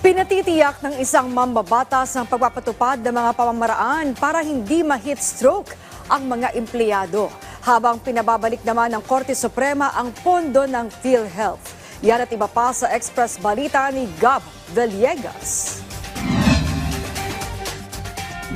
Pinatitiyak ng isang mambabatas ang pagpapatupad ng mga pamamaraan para hindi ma-heat stroke ang mga empleyado, habang pinababalik naman ng Korte Suprema ang pondo ng PhilHealth. Yan at iba pa sa Express Balita ni Gab Villegas.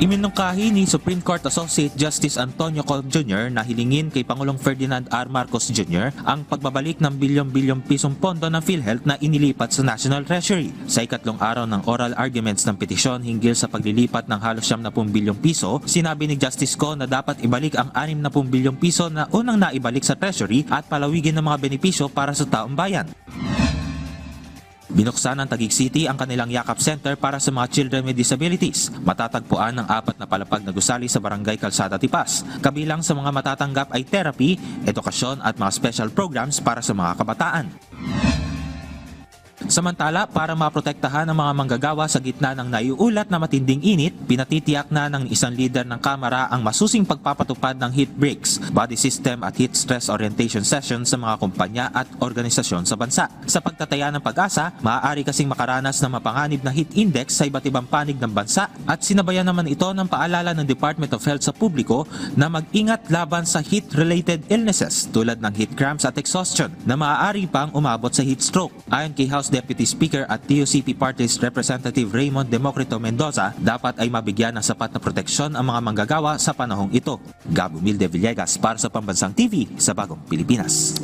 Iminungkahi ni Supreme Court Associate Justice Antonio Col Jr. na hilingin kay Pangulong Ferdinand R. Marcos Jr. ang pagbabalik ng bilyon-bilyong pisong pondo ng PhilHealth na inilipat sa National Treasury. Sa ikatlong araw ng oral arguments ng petisyon hinggil sa paglilipat ng halos 70 bilyong piso, sinabi ni Justice Ko na dapat ibalik ang 60 bilyong piso na unang naibalik sa Treasury at palawigin ng mga benepisyo para sa taong bayan. Binuksan ng Taguig City ang kanilang Yakap Center para sa mga children with disabilities. Matatagpuan ng 4 na palapag na gusali sa Barangay Calzada, Tipas. Kabilang sa mga matatanggap ay therapy, edukasyon at mga special programs para sa mga kabataan. Samantala, para maprotektahan ang mga manggagawa sa gitna ng naiulat na matinding init, pinatitiyak na ng isang leader ng Kamara ang masusing pagpapatupad ng heat breaks, body system at heat stress orientation sessions sa mga kumpanya at organisasyon sa bansa. Sa pagtataya ng Pag-asa, maaari kasing makaranas ng mapanganib na heat index sa iba't ibang panig ng bansa at sinabayan naman ito ng paalala ng Department of Health sa publiko na mag-ingat laban sa heat-related illnesses tulad ng heat cramps at exhaustion na maaari pang umabot sa heat stroke. Ayon kay House Deputy Speaker at TUCP Party List Representative Raymond Democrito Mendoza, dapat ay mabigyan ng sapat na proteksyon ang mga manggagawa sa panahong ito. Gab Humilde Villegas para sa Pambansang TV sa Bagong Pilipinas.